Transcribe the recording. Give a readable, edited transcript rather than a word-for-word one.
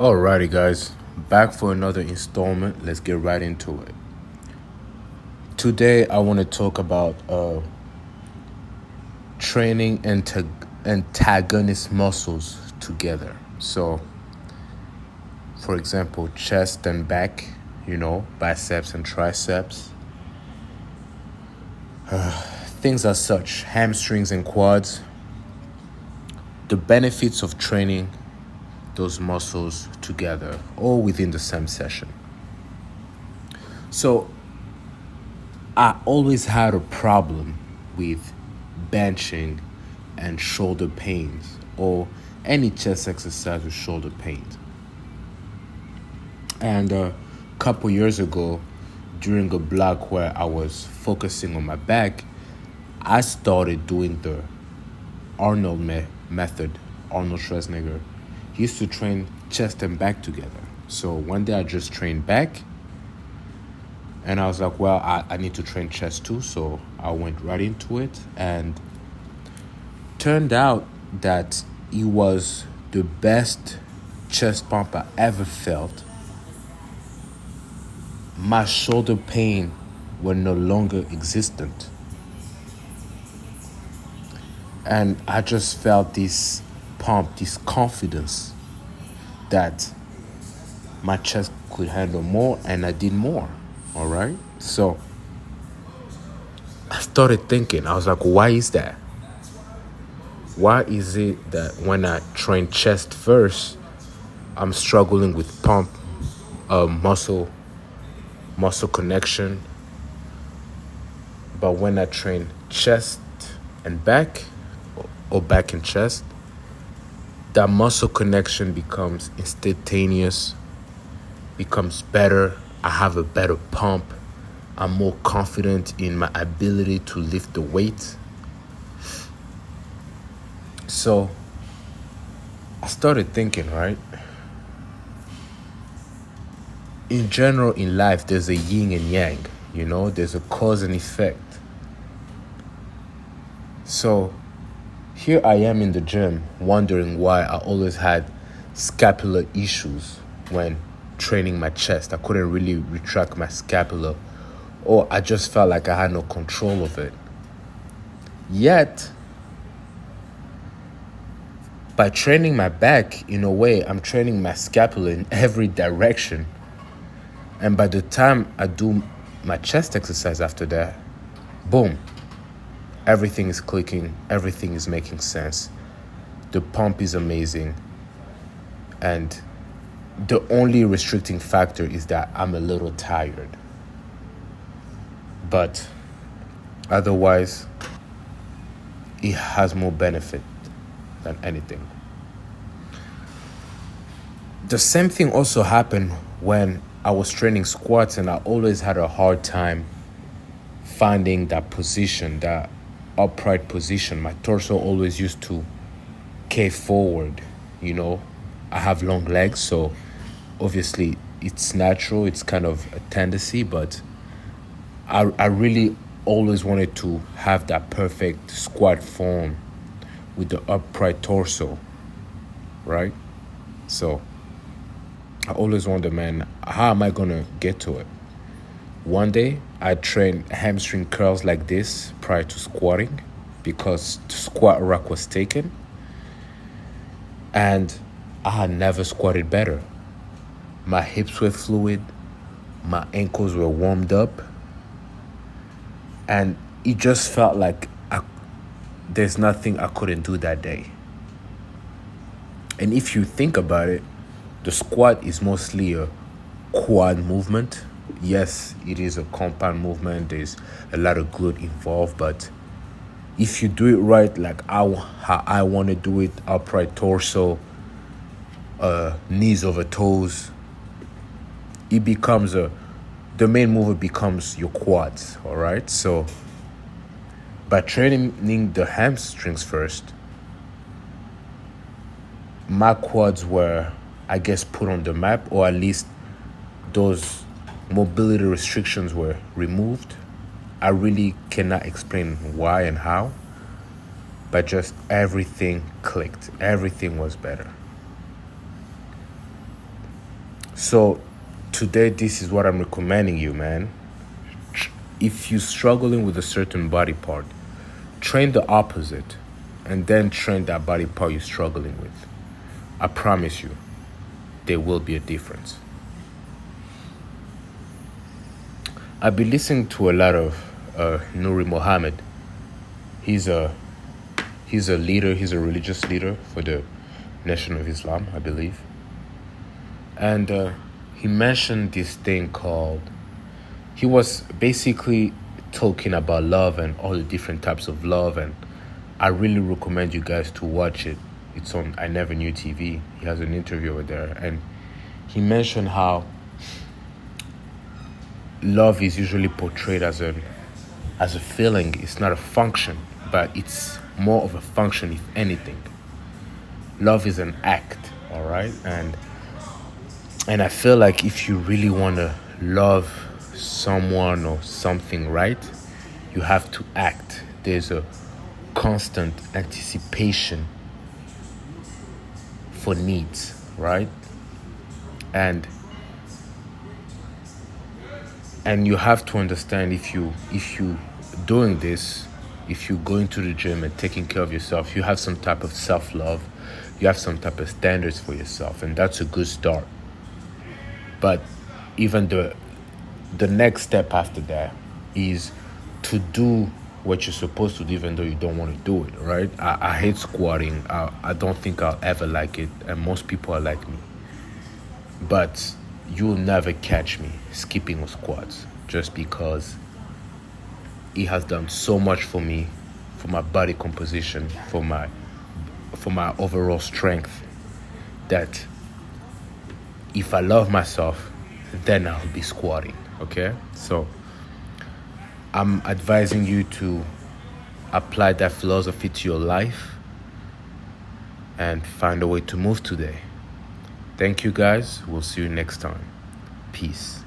Alrighty, guys, back for another installment. Let's get right into it. Today, I want to talk about training antagonist muscles together. So, for example, chest and back, biceps and triceps. Things as such, hamstrings and quads. The benefits of training those muscles together, all within the same session. So I always had a problem with benching and shoulder pains or any chest exercise with shoulder pains. And a couple years ago, during a block where I was focusing on my back, I started doing the Arnold method. Arnold Schwarzenegger he used to train chest and back together. So one day I just trained back, and I was like, well, I need to train chest too. So I went right into it, and turned out that it was the best chest pump I ever felt. My shoulder pain were no longer existent. And I just felt this pump, this confidence that my chest could handle more, and I did more. All right. So I started thinking, I was like, why is that? Why is it that when I train chest first, I'm struggling with pump, muscle connection, but when I train chest and back, or back and chest, that muscle connection becomes instantaneous, becomes better. I have a better pump. I'm more confident in my ability to lift the weight. So I started thinking, right? In general, in life, there's a yin and yang, there's a cause and effect. So here I am in the gym wondering why I always had scapular issues when training my chest. I couldn't really retract my scapula, or I just felt like I had no control of it. Yet, by training my back, in a way, I'm training my scapula in every direction. And by the time I do my chest exercise after that, boom, everything is clicking, everything is making sense. The pump is amazing. And the only restricting factor is that I'm a little tired. But otherwise, it has more benefit than anything. The same thing also happened when I was training squats, and I always had a hard time finding that position, that upright position. My torso always used to cave forward. I have long legs, so obviously it's natural, it's kind of a tendency, but I really always wanted to have that perfect squat form with the upright torso, right? So I always wonder, man, how am I gonna get to it? One day I trained hamstring curls like this prior to squatting, because the squat rack was taken, and I had never squatted better. My hips were fluid, my ankles were warmed up, and it just felt like there's nothing I couldn't do that day. And if you think about it, the squat is mostly a quad movement. Yes, it is a compound movement. There's a lot of glute involved, but if you do it right, like how I want to do it, upright torso, knees over toes, it becomes the main mover becomes your quads, all right? So by training the hamstrings first, my quads were, I guess, put on the map, or at least those mobility restrictions were removed. I really cannot explain why and how, but just everything clicked. Everything was better. So today, this is what I'm recommending you, man. If you're struggling with a certain body part, train the opposite and then train that body part you're struggling with. I promise you, there will be a difference. I've been listening to a lot of Nuri Mohammed. He's a leader. He's a religious leader for the Nation of Islam, I believe. And he mentioned this thing called. He was basically talking about love and all the different types of love, and I really recommend you guys to watch it. It's on I Never Knew TV. He has an interview over there, and he mentioned how love is usually portrayed as a feeling. It's not a function, but it's more of a function, if anything. Love is an act, all right? And I feel like if you really want to love someone or something, right, you have to act. There's a constant anticipation for needs, right? And you have to understand, if you doing this, if you're going to the gym and taking care of yourself, you have some type of self-love, you have some type of standards for yourself, and that's a good start. But even the next step after that is to do what you're supposed to do, even though you don't want to do it, right? I hate squatting. I don't think I'll ever like it, and most people are like me. But you'll never catch me skipping squats, just because it has done so much for me, for my body composition, for my overall strength, that if I love myself, then I'll be squatting, okay? So I'm advising you to apply that philosophy to your life and find a way to move today. Thank you, guys. We'll see you next time. Peace.